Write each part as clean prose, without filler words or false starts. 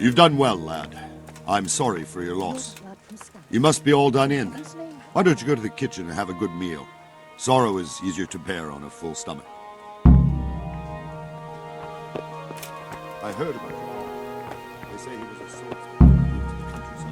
You've done well, lad. I'm sorry for your loss. You must be all done in. Why don't you go to the kitchen and have a good meal? Sorrow is easier to bear on a full stomach. I heard about him. They say he was a swordsman who moved to the countryside.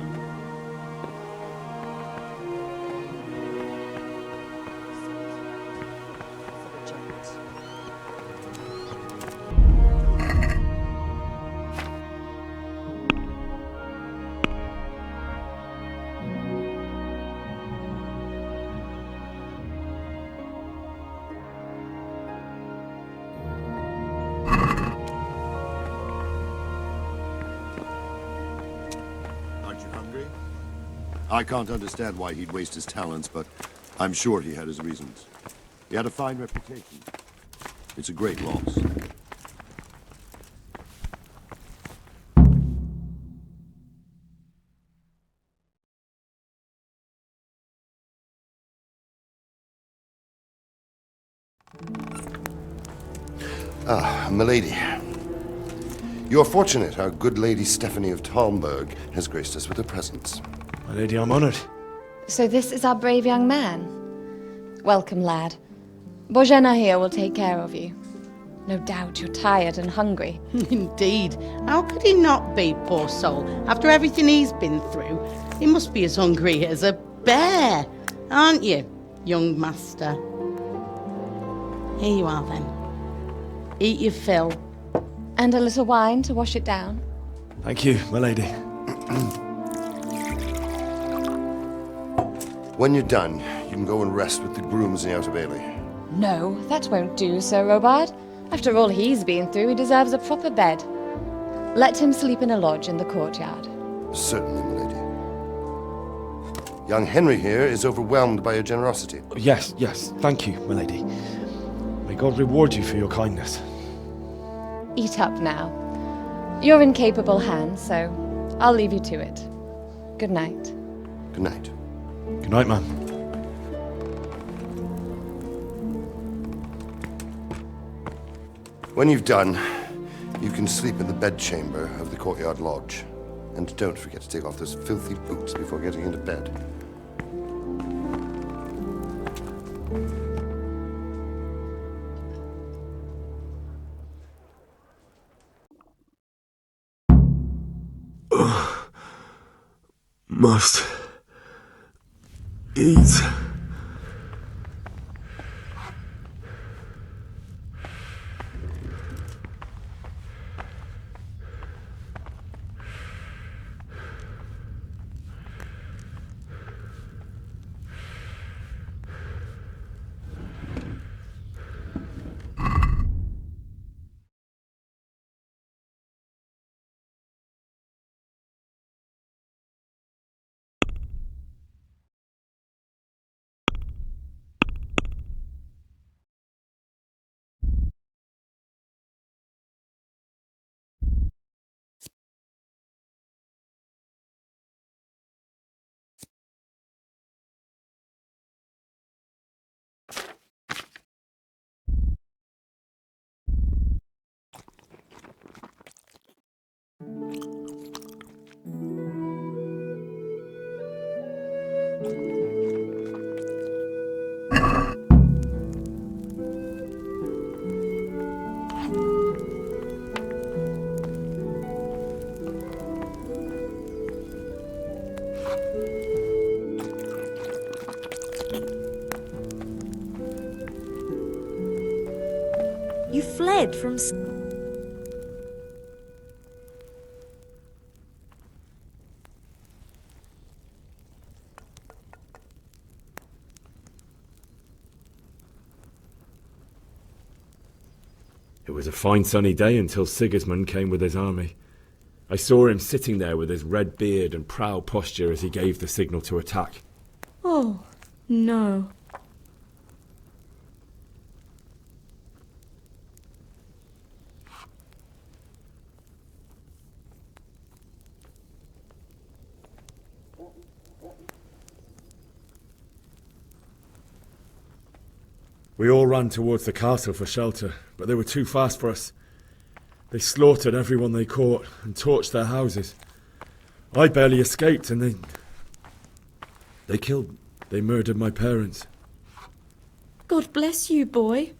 Aren't you hungry? I can't understand why he'd waste his talents, but I'm sure he had his reasons. He had a fine reputation. It's a great loss. Ah, milady. You are fortunate our good lady Stephanie of Talmberg has graced us with her presence. My lady, I'm honored. So this is our brave young man. Welcome, lad. Bojena here will take care of you. No doubt you're tired and hungry. Indeed. How could he not be, poor soul? After everything he's been through, he must be as hungry as a bear, aren't you, young master? Here you are, then. Eat your fill. And a little wine to wash it down. Thank you, my lady. When you're done, you can go and rest with the grooms in the Outer Bailey. No, that won't do, Sir Robard. After all he's been through, he deserves a proper bed. Let him sleep in a lodge in the courtyard. Certainly, milady. Young Henry here is overwhelmed by your generosity. Yes, thank you, my lady. May God reward you for your kindness. Eat up now. You're in capable hands, so I'll leave you to it. Good night. Good night. Good night, ma'am. When you've done, you can sleep in the bedchamber of the courtyard lodge. And don't forget to take off those filthy boots before getting into bed. Must eat. You fled from... It was a fine sunny day until Sigismund came with his army. I saw him sitting there with his red beard and proud posture as he gave the signal to attack. Oh, no. We all ran towards the castle for shelter, but they were too fast for us. They slaughtered everyone they caught and torched their houses. I barely escaped, and they murdered my parents. God bless you, boy.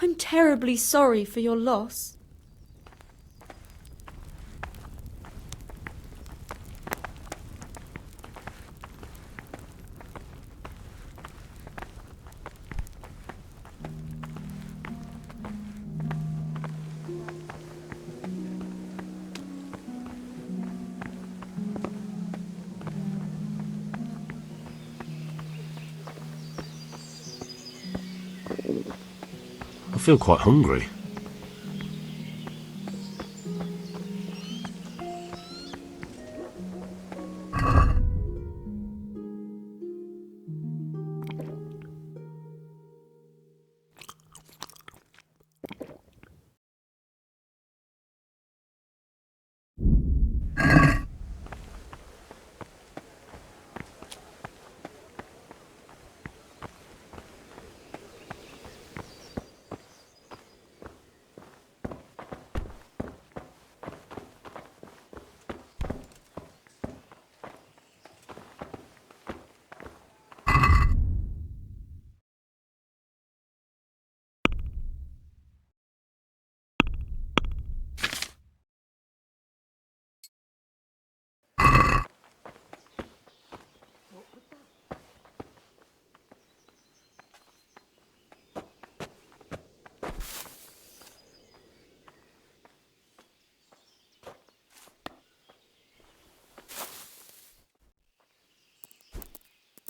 I'm terribly sorry for your loss. I feel quite hungry.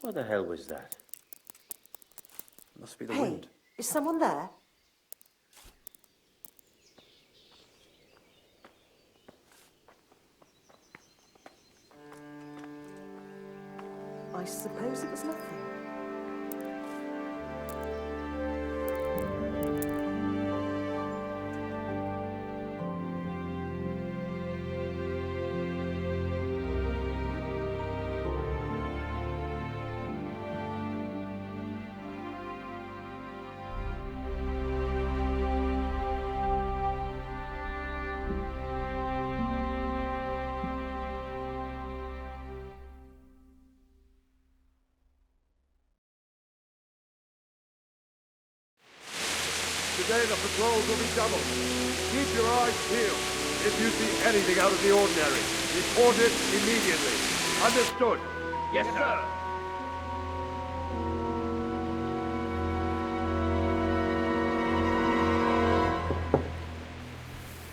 What the hell was that? Must be the Hey, wind. is someone there? I suppose it was nothing. Today the patrols will be doubled. Keep your eyes peeled. If you see anything out of the ordinary, report it immediately. Understood? Yes, sir.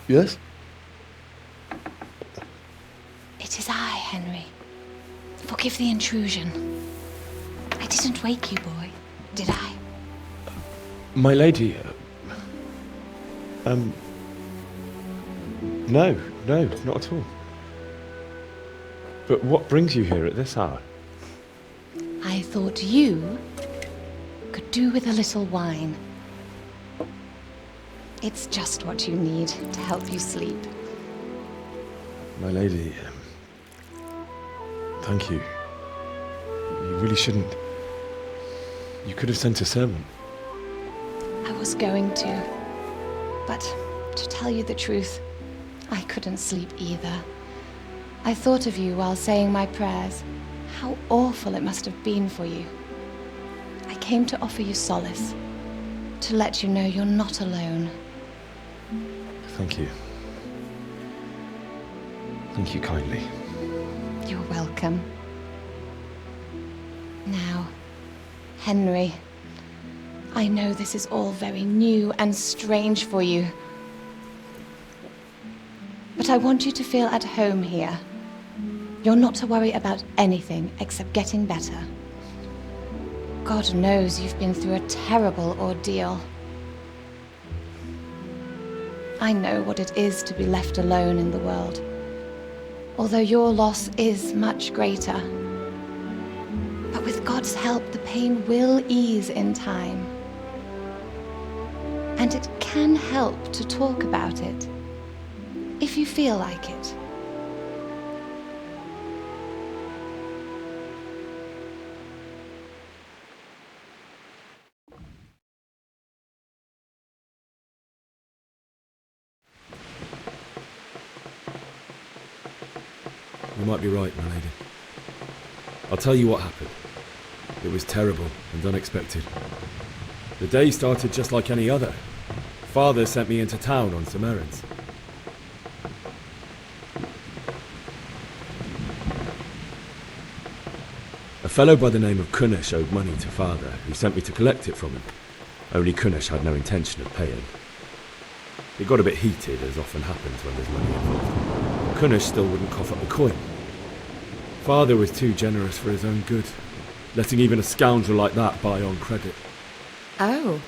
Yes? It is I, Henry. Forgive the intrusion. I didn't wake you, boy, did I? My lady, no, not at all. But what brings you here at this hour? I thought you could do with a little wine. It's just what you need to help you sleep. My lady, thank you. You really shouldn't. You could have sent a servant. I was going to, but to tell you the truth, I couldn't sleep either. I thought of you while saying my prayers. How awful it must have been for you. I came to offer you solace, to let you know you're not alone. Thank you. Thank you kindly. You're welcome. Now, Henry, I know this is all very new and strange for you, but I want you to feel at home here. You're not to worry about anything except getting better. God knows you've been through a terrible ordeal. I know what it is to be left alone in the world, although your loss is much greater. But with God's help, the pain will ease in time. And it can help to talk about it, if you feel like it. You might be right, my lady. I'll tell you what happened. It was terrible and unexpected. The day started just like any other. Father sent me into town on some errands. A fellow by the name of Kunnish owed money to Father, who sent me to collect it from him. Only Kunnish had no intention of paying. It got a bit heated, as often happens when there's money involved. Kunnish still wouldn't cough up the coin. Father was too generous for his own good, letting even a scoundrel like that buy on credit. Oh.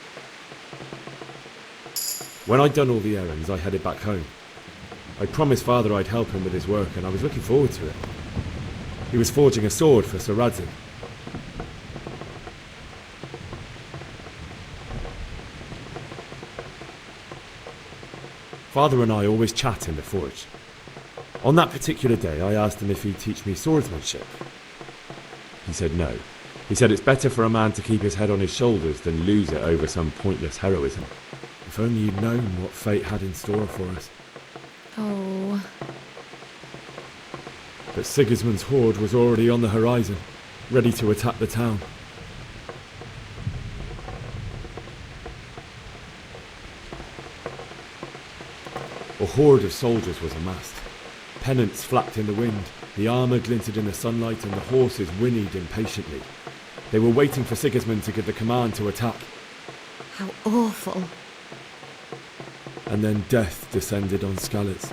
When I'd done all the errands, I headed back home. I promised Father I'd help him with his work, and I was looking forward to it. He was forging a sword for Sir Radzig. Father and I always chat in the forge. On that particular day, I asked him if he'd teach me swordsmanship. He said no. He said it's better for a man to keep his head on his shoulders than lose it over some pointless heroism. If only you'd known what fate had in store for us. Oh. But Sigismund's horde was already on the horizon, ready to attack the town. A horde of soldiers was amassed. Pennants flapped in the wind, the armour glinted in the sunlight, and the horses whinnied impatiently. They were waiting for Sigismund to give the command to attack. How awful. And then death descended on Skalitz.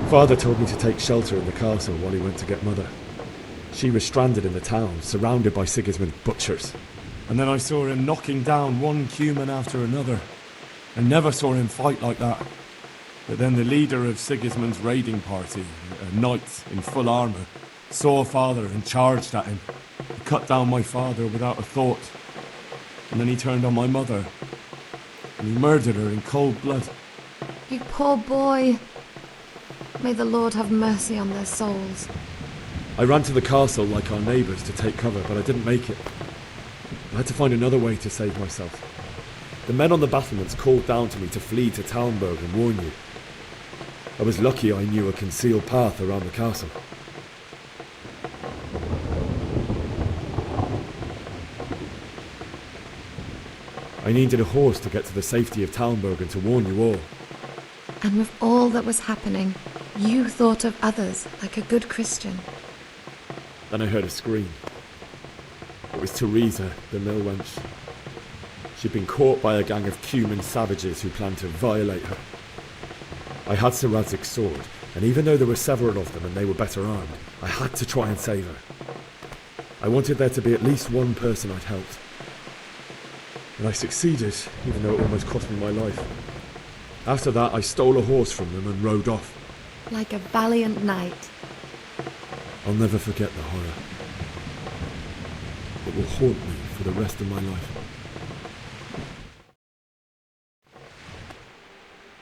Father told me to take shelter in the castle while he went to get Mother. She was stranded in the town, surrounded by Sigismund's butchers. And then I saw him knocking down one Cuman after another. I never saw him fight like that. But then the leader of Sigismund's raiding party, a knight in full armour, saw Father and charged at him. He cut down my father without a thought. And then he turned on my mother. And he murdered her in cold blood. You poor boy. May the Lord have mercy on their souls. I ran to the castle like our neighbours to take cover, but I didn't make it. I had to find another way to save myself. The men on the battlements called down to me to flee to Talmberg and warn you. I was lucky I knew a concealed path around the castle. I needed a horse to get to the safety of Talmberg and to warn you all. And with all that was happening, you thought of others like a good Christian. Then I heard a scream. It was Teresa, the mill wench. She'd been caught by a gang of Cuman savages who planned to violate her. I had Sir Radzig's sword, and even though there were several of them and they were better armed, I had to try and save her. I wanted there to be at least one person I'd helped. And I succeeded, even though it almost cost me my life. After that, I stole a horse from them and rode off. Like a valiant knight. I'll never forget the horror. It will haunt me for the rest of my life.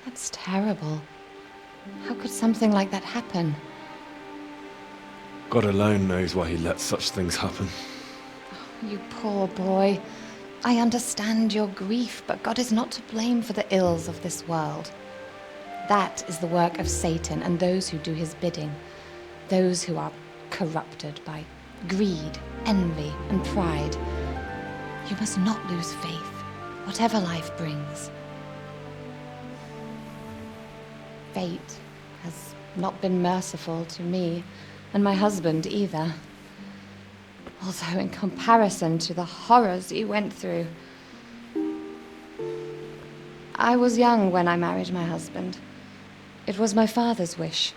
That's terrible. How could something like that happen? God alone knows why he lets such things happen. You poor boy. I understand your grief, but God is not to blame for the ills of this world. That is the work of Satan and those who do his bidding. Those who are corrupted by greed, envy, and pride. You must not lose faith, whatever life brings. Fate has not been merciful to me, and my husband either. Although in comparison to the horrors he went through. I was young when I married my husband. It was my father's wish.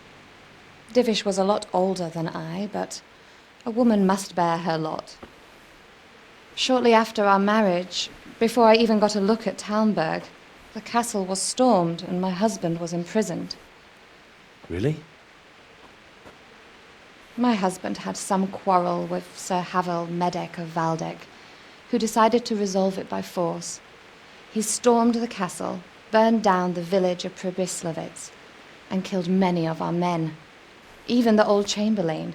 Divish was a lot older than I, but a woman must bear her lot. Shortly after our marriage, before I even got a look at Talmberg, the castle was stormed and my husband was imprisoned. Really? My husband had some quarrel with Sir Havel Medek of Valdek, who decided to resolve it by force. He stormed the castle, burned down the village of Pribyslavitz, and killed many of our men, even the old chamberlain.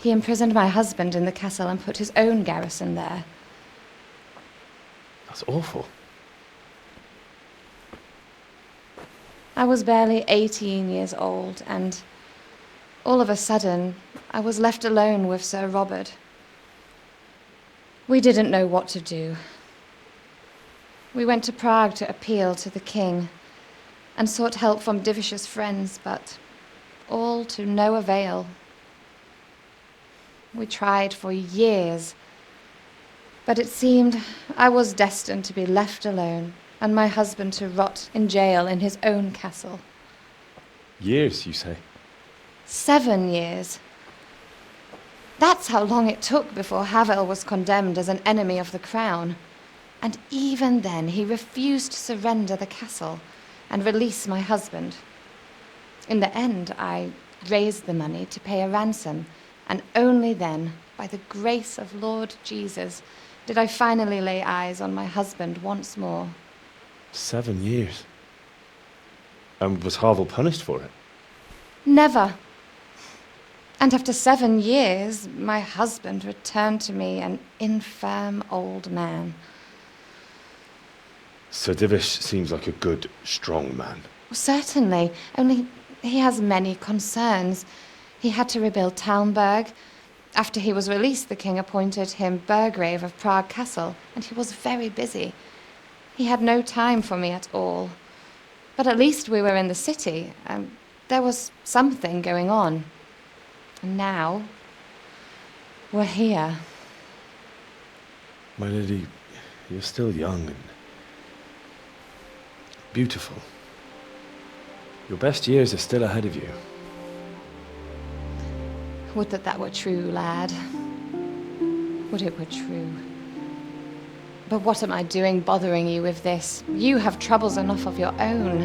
He imprisoned my husband in the castle and put his own garrison there. That's awful. I was barely 18 years old, and all of a sudden, I was left alone with Sir Robert. We didn't know what to do. We went to Prague to appeal to the king and sought help from Divish's friends, but all to no avail. We tried for years, but it seemed I was destined to be left alone and my husband to rot in jail in his own castle. Years, you say? 7 years. That's how long it took before Havel was condemned as an enemy of the crown. And even then, he refused to surrender the castle and release my husband. In the end, I raised the money to pay a ransom, and only then, by the grace of Lord Jesus, did I finally lay eyes on my husband once more. 7 years. And was Havel punished for it? Never. And after 7 years, my husband returned to me an infirm old man. Sir Divish seems like a good, strong man. Certainly, only he has many concerns. He had to rebuild Talmberg. After he was released, the king appointed him Burgrave of Prague Castle, and he was very busy. He had no time for me at all. But at least we were in the city, and there was something going on. And now, we're here. My lady, you're still young and beautiful. Your best years are still ahead of you. Would that that were true, lad. Would it were true. But what am I doing bothering you with this? You have troubles enough of your own.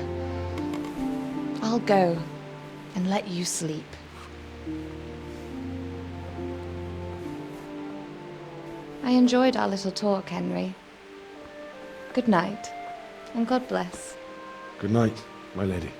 I'll go and let you sleep. I enjoyed our little talk, Henry. Good night, and God bless. Good night, my lady.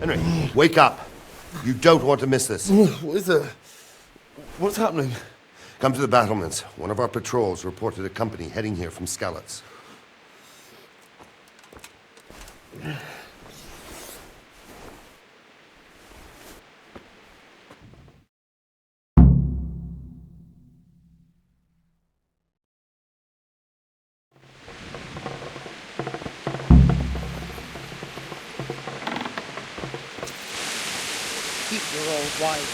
Henry, wake up. You don't want to miss this. What is it? What's happening? Come to the battlements. One of our patrols reported a company heading here from Skalitz. Keep your old wife.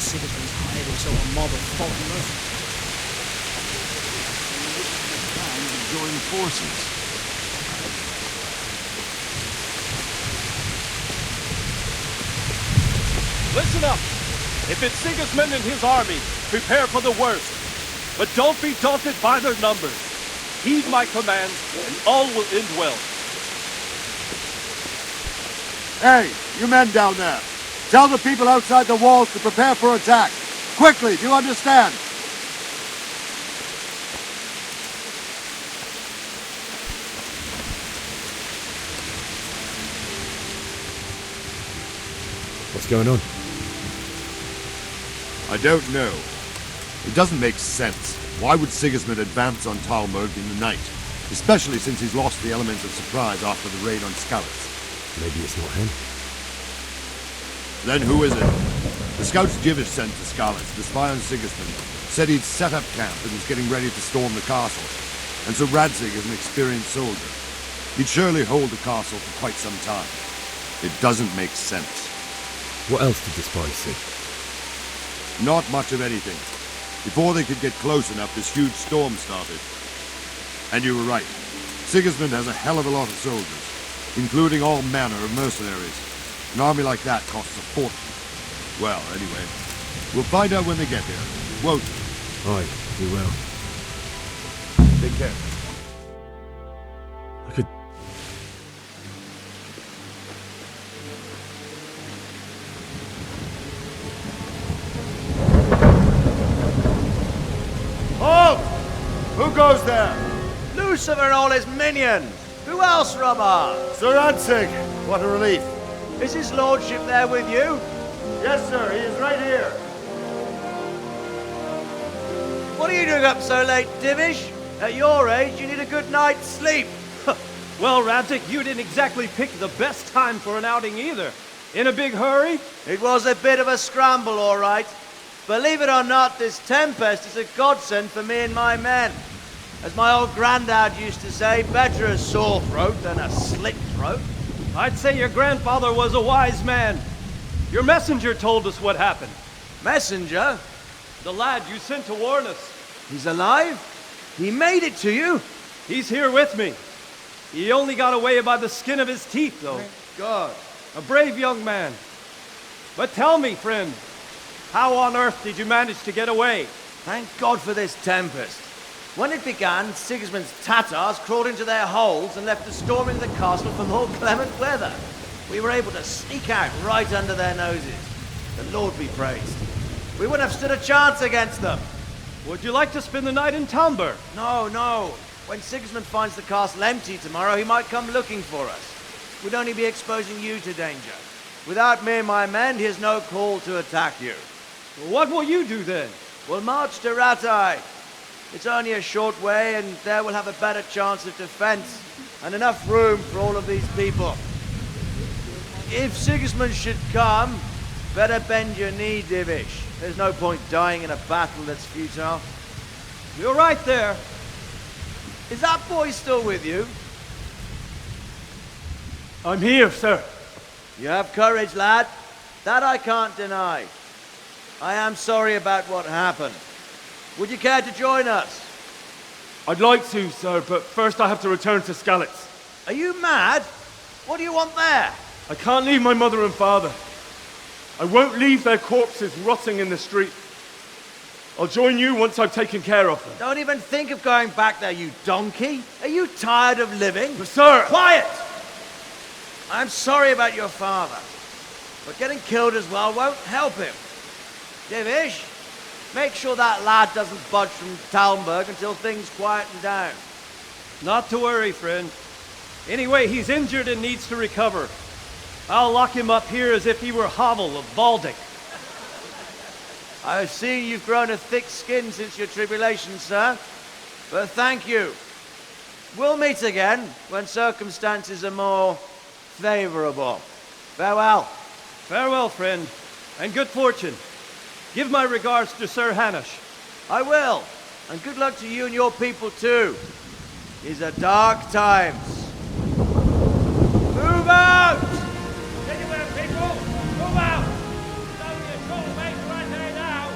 Citizens hiding so a mob of foreigners. Time to join forces. Listen up! If it's Sigismund and his army, prepare for the worst. But don't be daunted by their numbers. Heed my commands, and all will end well. Hey, you men down there. Tell the people outside the walls to prepare for attack. Quickly, do you understand? What's going on? I don't know. It doesn't make sense. Why would Sigismund advance on Talmberg in the night? Especially since he's lost the element of surprise after the raid on Skalitz. Maybe it's not him. Then who is it? The scouts Jivish sent to Skalitz, the spy on Sigismund, said he'd set up camp and was getting ready to storm the castle. And so Radzig is an experienced soldier. He'd surely hold the castle for quite some time. It doesn't make sense. What else did the spy see? Not much of anything. Before they could get close enough, this huge storm started. And you were right. Sigismund has a hell of a lot of soldiers, including all manner of mercenaries. An army like that costs a fortune. Well, anyway, we'll find out when they get here, won't we? Aye, we will. Take care. I could... Halt! Who goes there? Lucifer and all his minions. Who else, Robber? Sir Radzig. What a relief. Is his lordship there with you? Yes, sir. He is right here. What are you doing up so late, Divish? At your age, you need a good night's sleep. Well, Radzig, you didn't exactly pick the best time for an outing either. In a big hurry? It was a bit of a scramble, all right. Believe it or not, this tempest is a godsend for me and my men. As my old granddad used to say, better a sore throat than a slit throat. I'd say your grandfather was a wise man. Your messenger told us what happened. Messenger? The lad you sent to warn us. He's alive? He made it to you? He's here with me. He only got away by the skin of his teeth, though. Thank God. A brave young man. But tell me, friend, how on earth did you manage to get away? Thank God for this tempest. When it began, Sigismund's Tatars crawled into their holes and left the storm into the castle for more clement weather. We were able to sneak out right under their noses. The Lord be praised. We wouldn't have stood a chance against them. Would you like to spend the night in Talmberg? No, no. When Sigismund finds the castle empty tomorrow, he might come looking for us. We'd only be exposing you to danger. Without me and my men, he has no call to attack you. Well, what will you do then? We'll march to Ratai. It's only a short way, and there we'll have a better chance of defense and enough room for all of these people. If Sigismund should come, better bend your knee, Divish. There's no point dying in a battle that's futile. You're right there. Is that boy still with you? I'm here, sir. You have courage, lad. That I can't deny. I am sorry about what happened. Would you care to join us? I'd like to, sir, but first I have to return to Skalitz. Are you mad? What do you want there? I can't leave my mother and father. I won't leave their corpses rotting in the street. I'll join you once I've taken care of them. Don't even think of going back there, you donkey. Are you tired of living? But sir! Quiet! I'm sorry about your father, but getting killed as well won't help him. Divish, make sure that lad doesn't budge from Talmberg until things quieten down. Not to worry, friend. Anyway, he's injured and needs to recover. I'll lock him up here as if he were Havel of Baldic. I've seen you've grown a thick skin since your tribulation, sir. But thank you. We'll meet again when circumstances are more favorable. Farewell. Farewell, friend, and good fortune. Give my regards to Sir Hanush. I will. And good luck to you and your people, too. These are dark times. Move out! Anywhere, people! Move out! It's only a short way to right there now.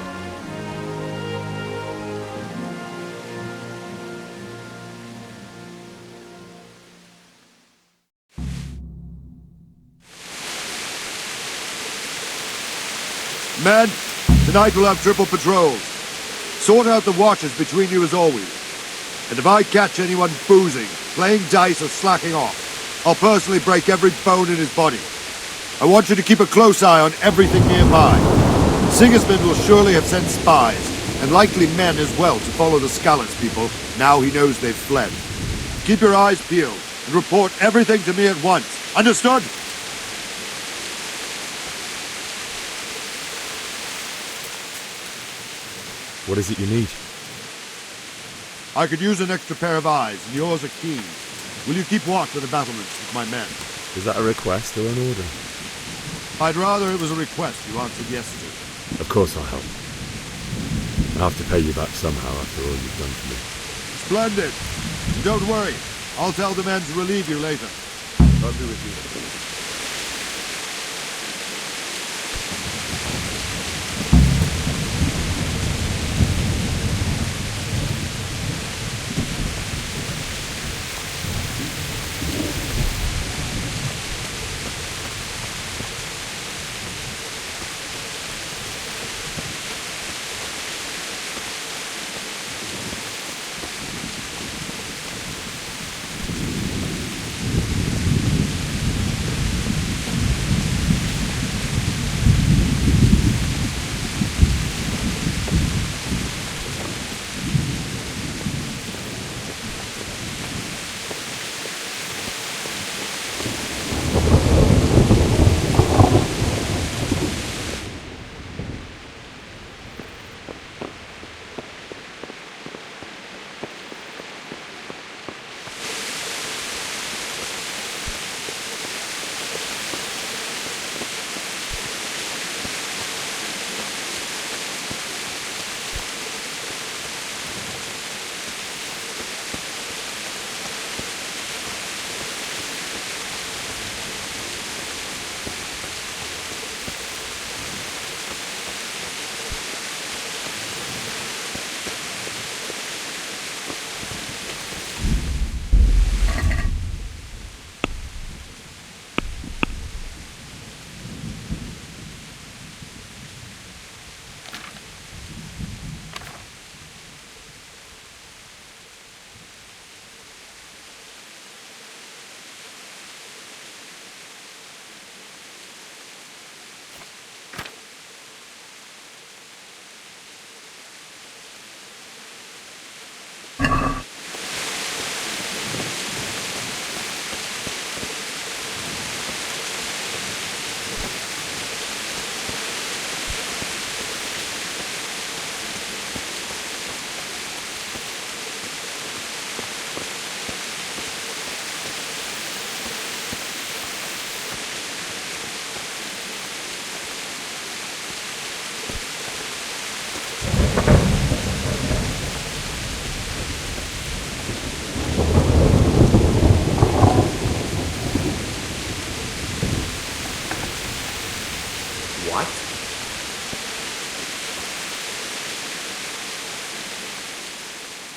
Men, tonight we'll have triple patrols. Sort out the watches between you as always. And if I catch anyone boozing, playing dice or slacking off, I'll personally break every bone in his body. I want you to keep a close eye on everything nearby. Sigismund will surely have sent spies, and likely men as well, to follow the Skalitz people, now he knows they've fled. Keep your eyes peeled, and report everything to me at once. Understood? What is it you need? I could use an extra pair of eyes, and yours are keen. Will you keep watch of the battlements with my men? Is that a request or an order? I'd rather it was a request you answered yes to. Of course I'll help. I'll have to pay you back somehow after all you've done for me. Splendid. Don't worry. I'll tell the men to relieve you later. I'll be with you.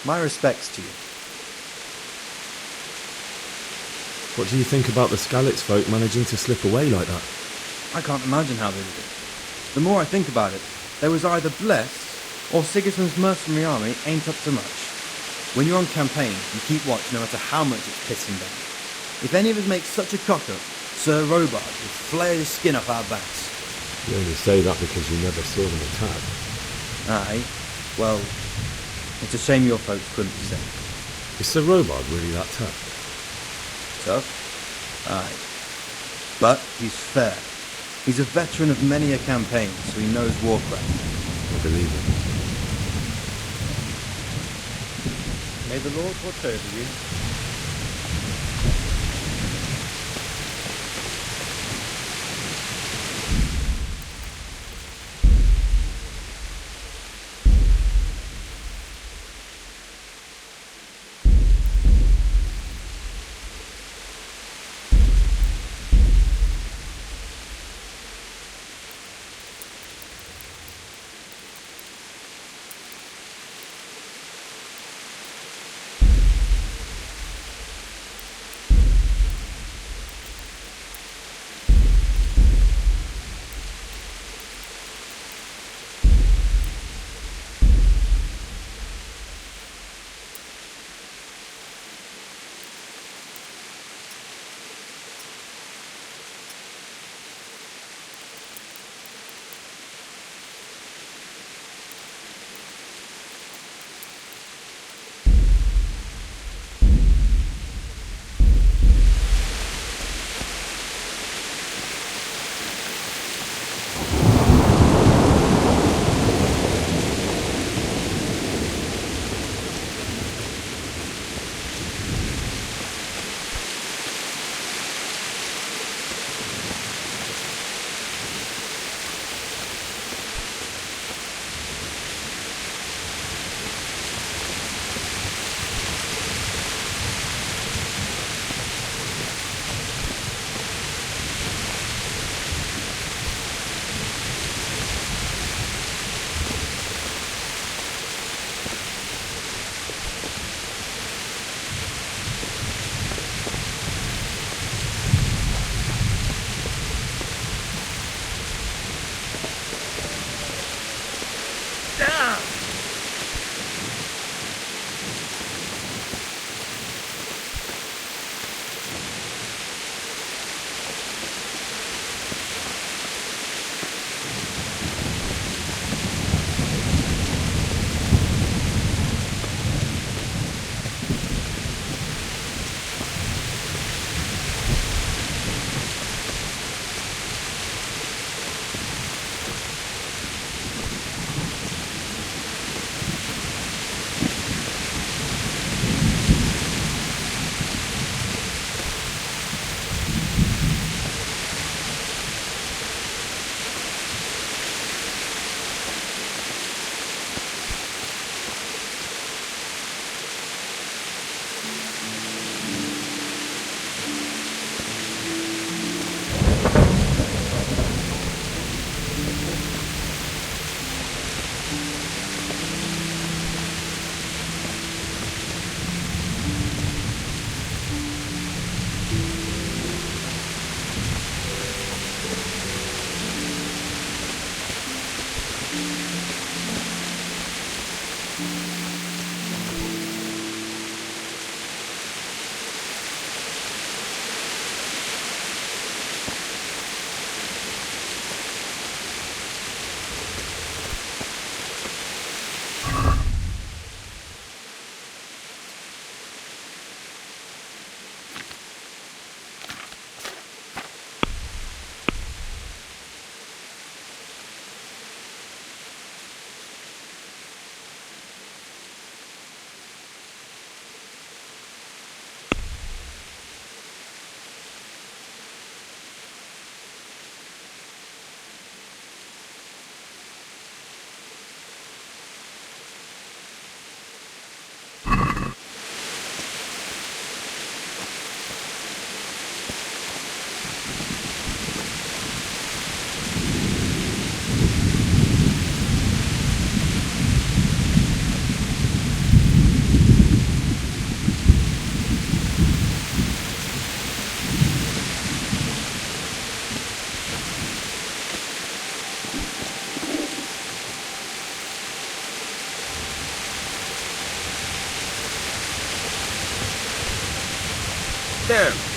My respects to you. What do you think about the Skalitz folk managing to slip away like that? I can't imagine how they did it. The more I think about it, they was either blessed, or Sigismund's mercenary army ain't up to much. When you're on campaign, you keep watch no matter how much it's pissing down. If any of us make such a cock-up, Sir Robard will flare his skin off our backs. You only say that because you never saw them attack. Aye, well, it's a shame your folks couldn't be saved. Is Sir Robard really that tough? Tough? Aye. But he's fair. He's a veteran of many a campaign, so he knows warcraft. I believe it. May the Lord watch over you. Damn.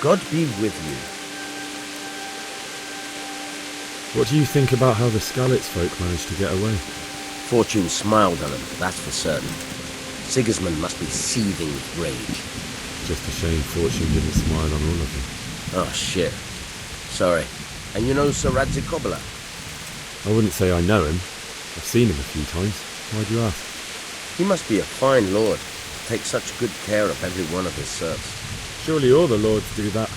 God be with you. What do you think about how the Skalitz folk managed to get away? Fortune smiled on him, that's for certain. Sigismund must be seething with rage. Just a shame Fortune didn't smile on all of them. Oh, shit. Sorry. And you know Sir Radzikobala? I wouldn't say I know him. I've seen him a few times. Why do you ask? He must be a fine lord. Take such good care of every one of his serfs. Surely all the lords do that.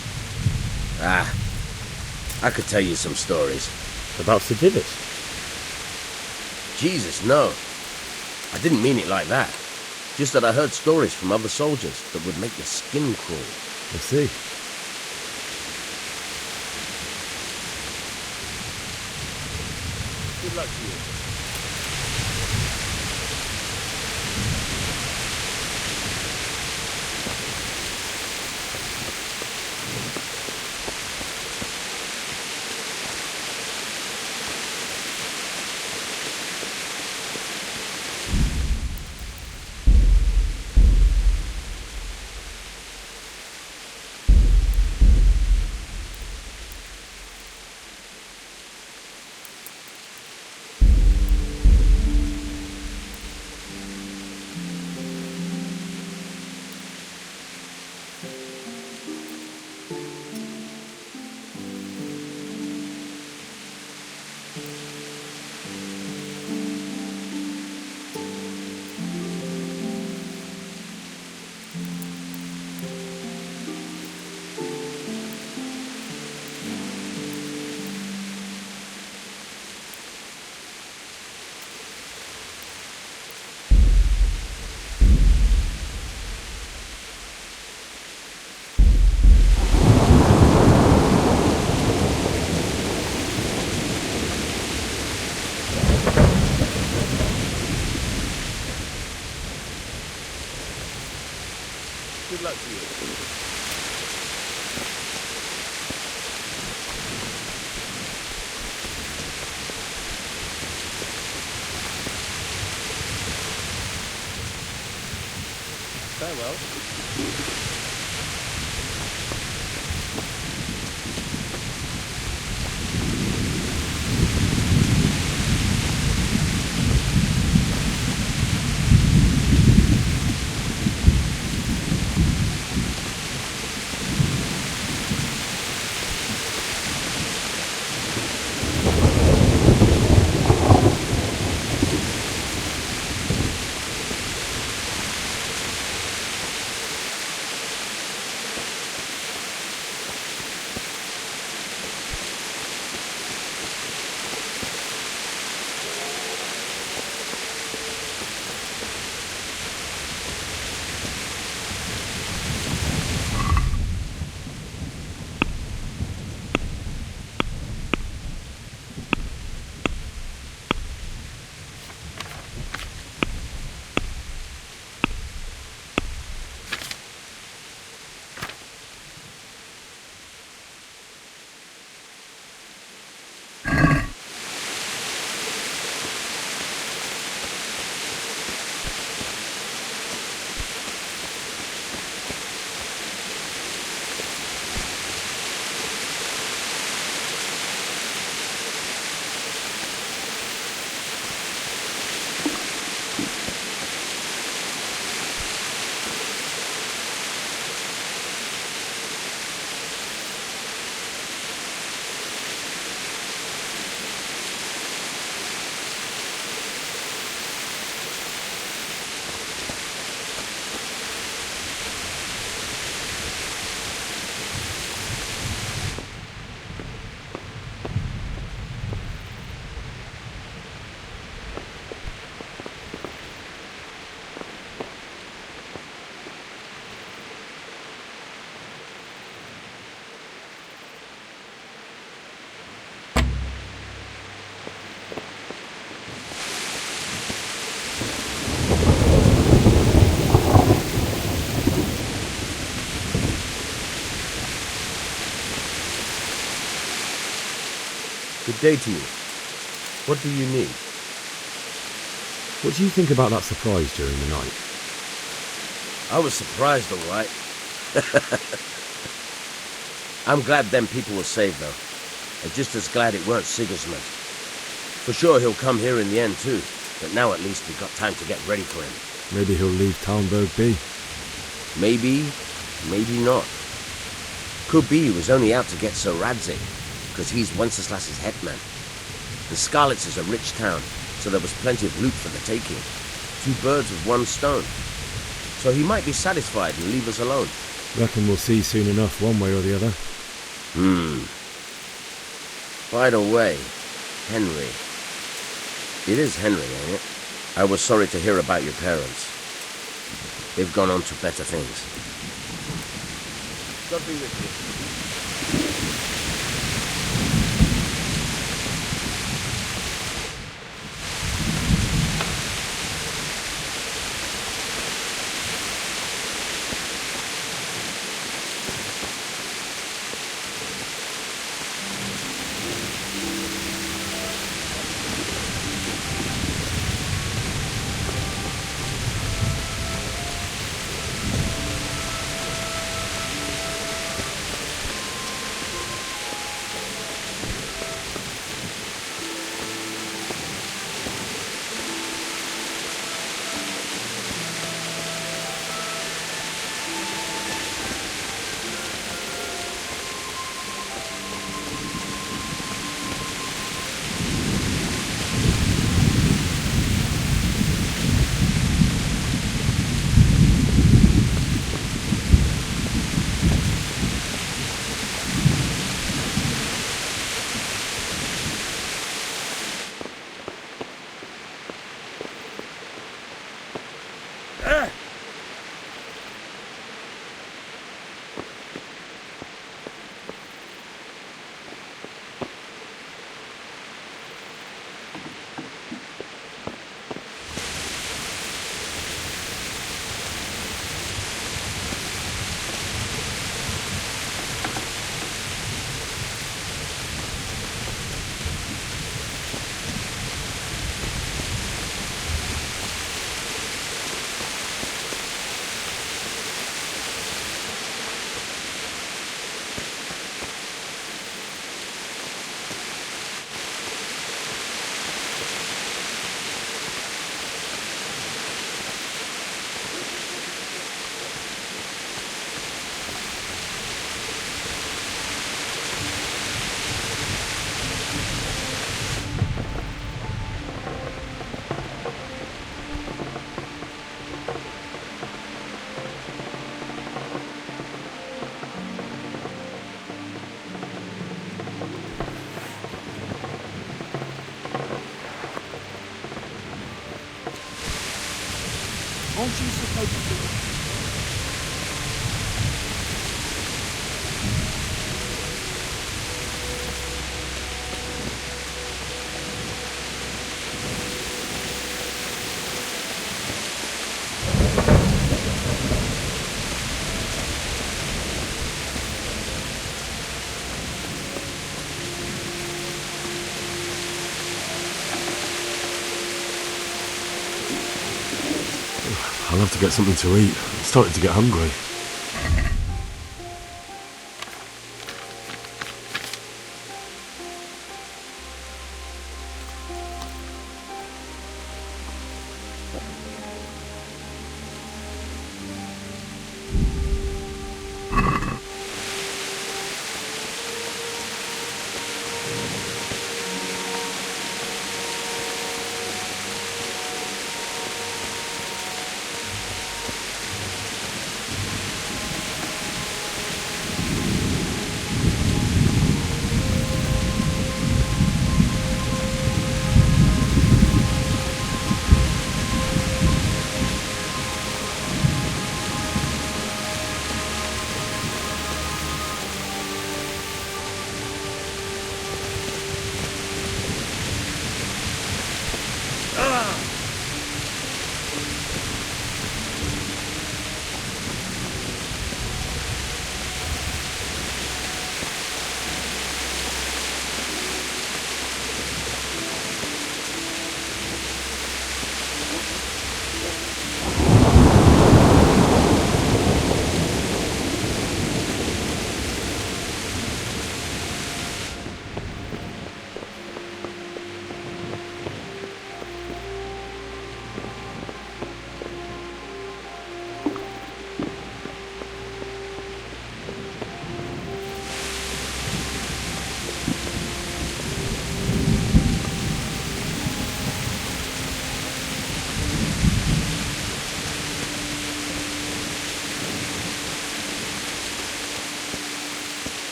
Ah, I could tell you some stories. About Sedivit? Jesus, no. I didn't mean it like that. Just that I heard stories from other soldiers that would make your skin crawl. I see. Good luck to you. Farewell. Good day to you. What do you need? What do you think about that surprise during the night? I was surprised, all right. I'm glad them people were saved, though. And just as glad it weren't Sigismund. For sure he'll come here in the end, too. But now at least we've got time to get ready for him. Maybe he'll leave Talmberg be. Maybe, maybe not. Could be he was only out to get Sir Radzig, because he's Wenceslas's hetman. The Scarlets is a rich town, so there was plenty of loot for the taking. 2 birds with 1 stone. So he might be satisfied and leave us alone. Reckon we'll see soon enough, one way or the other. By the way, Henry. It is Henry, ain't it? I was sorry to hear about your parents. They've gone on to better things. God be with you. Aren't you supposed to? I'll have to get something to eat. I'm starting to get hungry.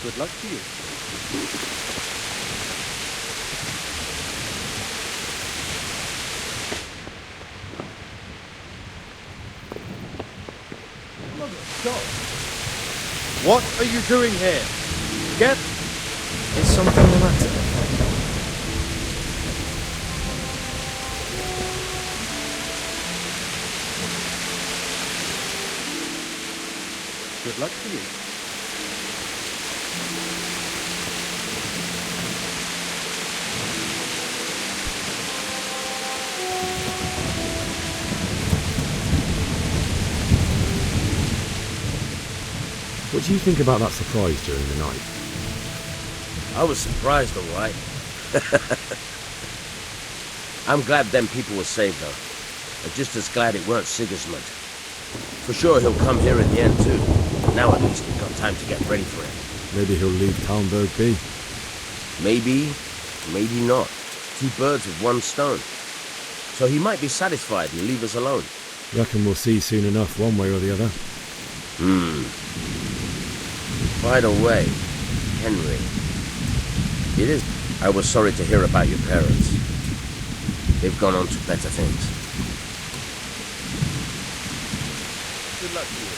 Good luck to you. What are you doing here? Get... Is something the matter? Good luck to you. What do you think about that surprise during the night? I was surprised, all right. I'm glad them people were saved, though. I'm just as glad it weren't Sigismund. For sure he'll come here in the end, too. But now at least we've got time to get ready for it. Maybe he'll leave Talmberg be. Maybe, maybe not. Two birds with one stone. So he might be satisfied and leave us alone. Reckon we'll see soon enough, one way or the other. By the way, Henry, I was sorry to hear about your parents. They've gone on to better things. Good luck to you.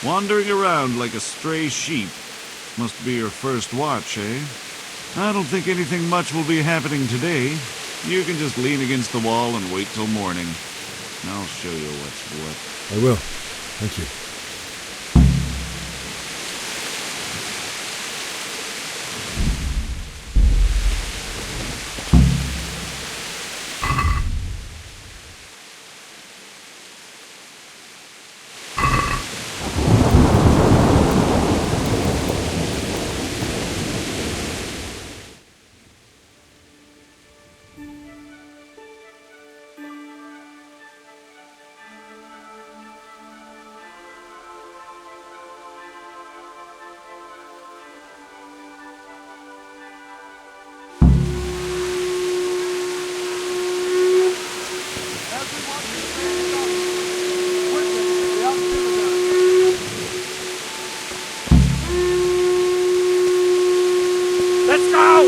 Wandering around like a stray sheep. Must be your first watch, eh? I don't think anything much will be happening today. You can just lean against the wall and wait till morning. I'll show you what's what. I will. Thank you.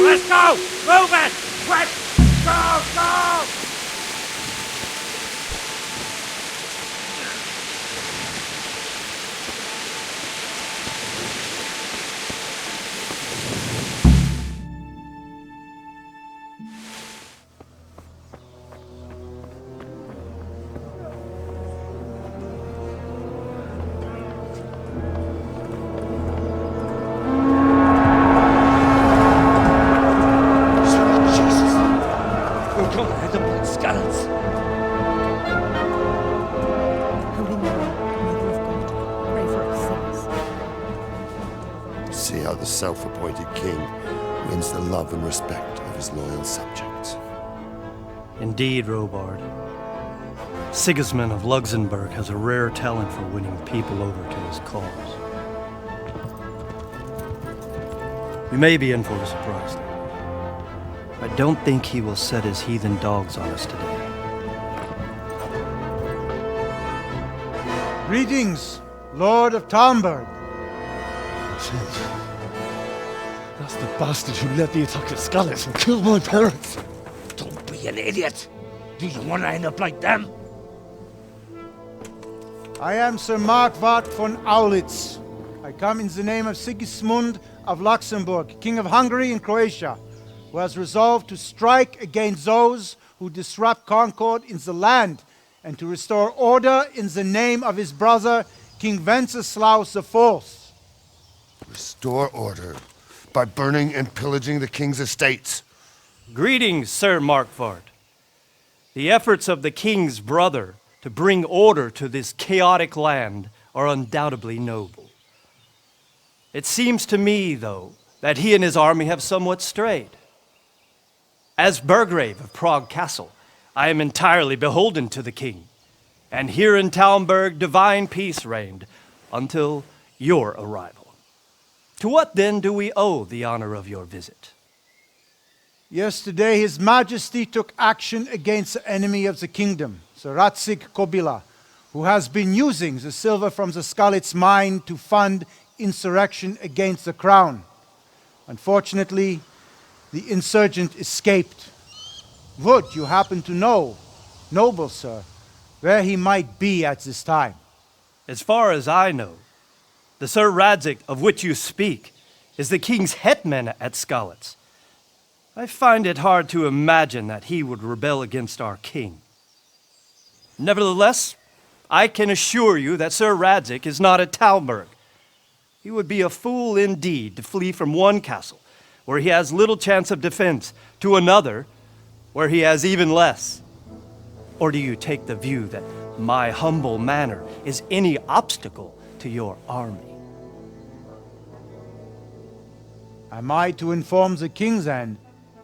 Let's go! Move it! Quick! Go! Go! See how the self-appointed king wins the love and respect of his loyal subjects. Indeed, Robard. Sigismund of Luxembourg has a rare talent for winning people over to his cause. We may be in for a surprise, though. I don't think he will set his heathen dogs on us today. Greetings, Lord of Talmberg. That's the bastard who led the attack at Skalitz and killed my parents. Don't be an idiot. Do you want to end up like them? I am Sir Markwart von Aulitz. I come in the name of Sigismund of Luxembourg, King of Hungary and Croatia, who has resolved to strike against those who disrupt concord in the land and to restore order in the name of his brother, King Wenceslaus IV. Restore order by burning and pillaging the king's estates. Greetings, Sir Markwart. The efforts of the king's brother to bring order to this chaotic land are undoubtedly noble. It seems to me, though, that he and his army have somewhat strayed. As Burgrave of Prague Castle, I am entirely beholden to the king, and here in Talmberg divine peace reigned until your arrival. To what then do we owe the honor of your visit? Yesterday, His Majesty took action against the enemy of the kingdom, Sir Radzig Kobyla, who has been using the silver from the Skalitz mine to fund insurrection against the crown. Unfortunately, the insurgent escaped. Would you happen to know, noble sir, where he might be at this time? As far as I know, the Sir Radzig of which you speak is the king's hetman at Skalitz. I find it hard to imagine that he would rebel against our king. Nevertheless, I can assure you that Sir Radzig is not at Talmberg. He would be a fool indeed to flee from one castle, where he has little chance of defense, to another, where he has even less. Or do you take the view that my humble manner is any obstacle to your army? Am I to inform the king then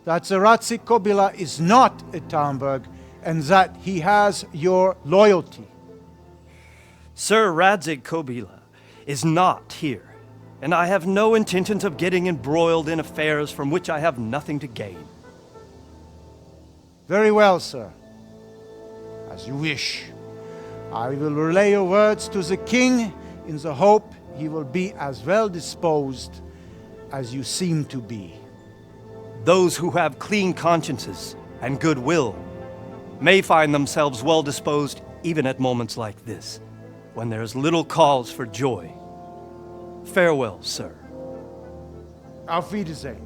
that Sir Radzig Kobyla is not at Talmberg and that he has your loyalty? Sir Radzig Kobyla is not here, and I have no intentions of getting embroiled in affairs from which I have nothing to gain. Very well, sir. As you wish. I will relay your words to the king in the hope he will be as well disposed as you seem to be. Those who have clean consciences and goodwill may find themselves well disposed even at moments like this, when there is little cause for joy Farewell, sir. Auf Wiedersehen.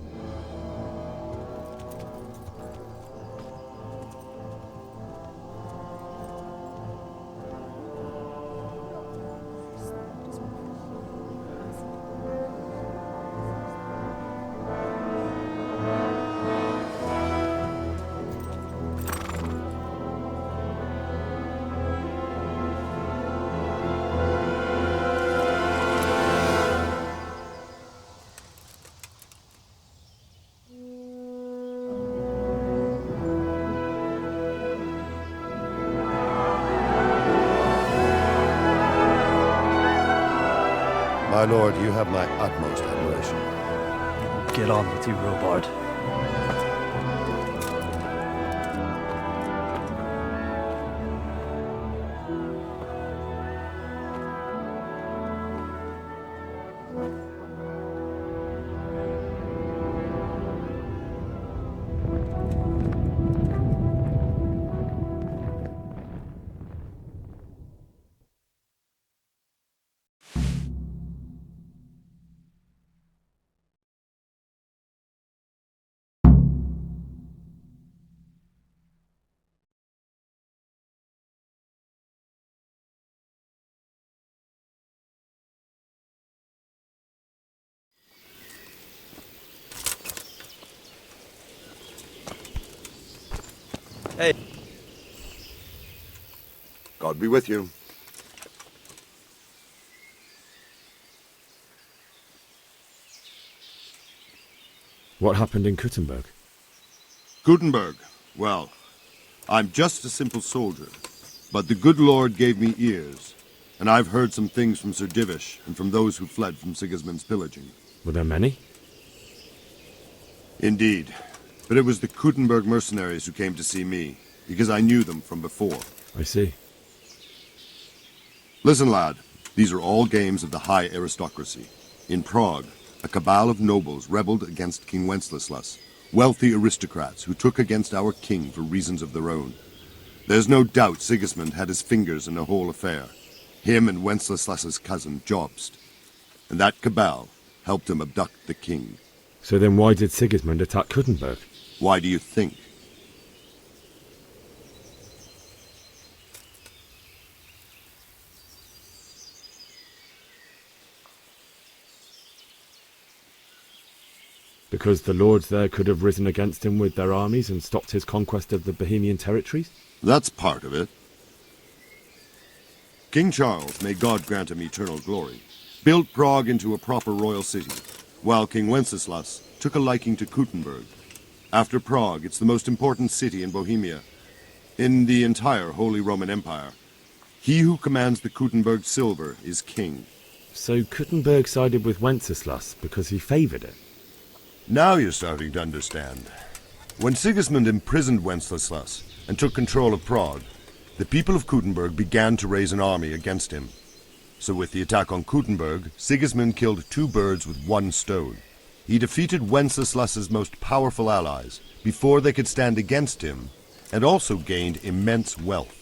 My lord, you have my utmost admiration. Get on with you, Robard. Hey. God be with you. What happened in Kuttenberg? Gutenberg. Well, I'm just a simple soldier, but the good Lord gave me ears, and I've heard some things from Sir Divish and from those who fled from Sigismund's pillaging. Were there many? Indeed. But it was the Kuttenberg mercenaries who came to see me, because I knew them from before. I see. Listen, lad. These are all games of the high aristocracy. In Prague, a cabal of nobles rebelled against King Wenceslas, wealthy aristocrats who took against our king for reasons of their own. There's no doubt Sigismund had his fingers in the whole affair. Him and Wenceslas's cousin, Jobst. And that cabal helped him abduct the king. So then why did Sigismund attack Kuttenberg? Why do you think? Because the lords there could have risen against him with their armies and stopped his conquest of the Bohemian territories? That's part of it. King Charles, may God grant him eternal glory, built Prague into a proper royal city, while King Wenceslas took a liking to Kuttenberg. After Prague, it's the most important city in Bohemia, in the entire Holy Roman Empire. He who commands the Kuttenberg silver is king. So Kuttenberg sided with Wenceslas because he favoured it? Now you're starting to understand. When Sigismund imprisoned Wenceslas and took control of Prague, the people of Kuttenberg began to raise an army against him. So with the attack on Kuttenberg, Sigismund killed two birds with one stone. He defeated Wenceslas's most powerful allies before they could stand against him, and also gained immense wealth.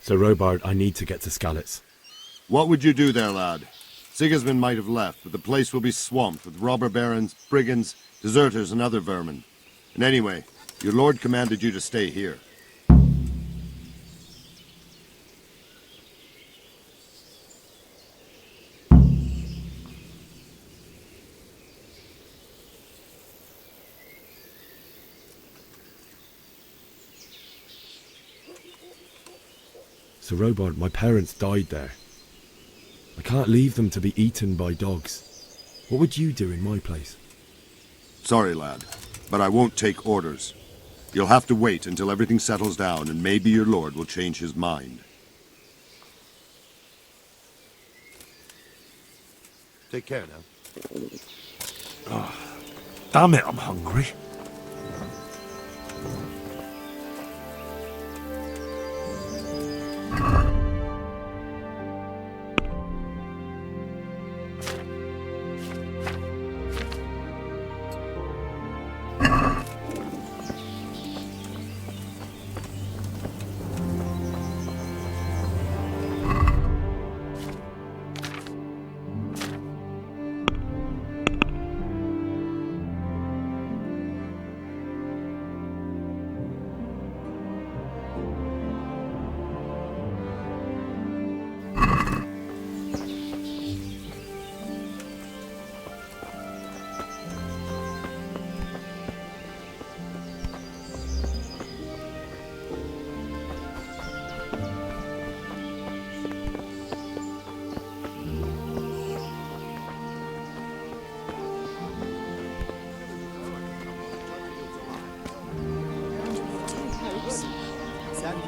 So Robard, I need to get to Skalitz. What would you do there, lad? Sigismund might have left, but the place will be swamped with robber barons, brigands, deserters, and other vermin. And anyway, your lord commanded you to stay here. So Robard, my parents died there. I can't leave them to be eaten by dogs. What would you do in my place? Sorry, lad, but I won't take orders. You'll have to wait until everything settles down, and maybe your lord will change his mind. Take care now. Oh, damn it, I'm hungry.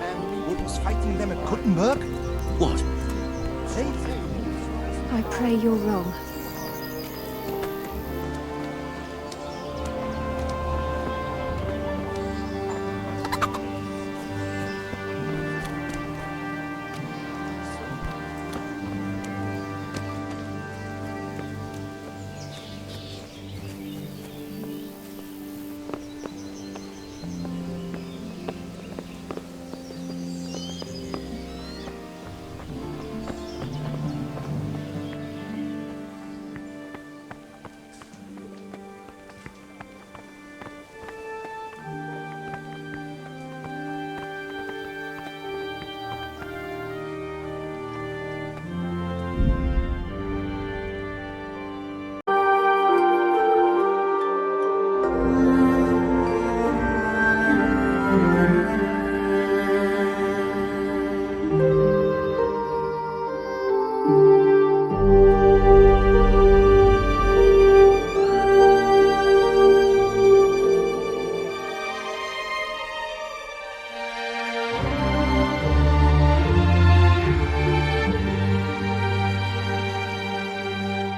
man what was fighting them at Kuttenberg? What? They... I pray you're wrong.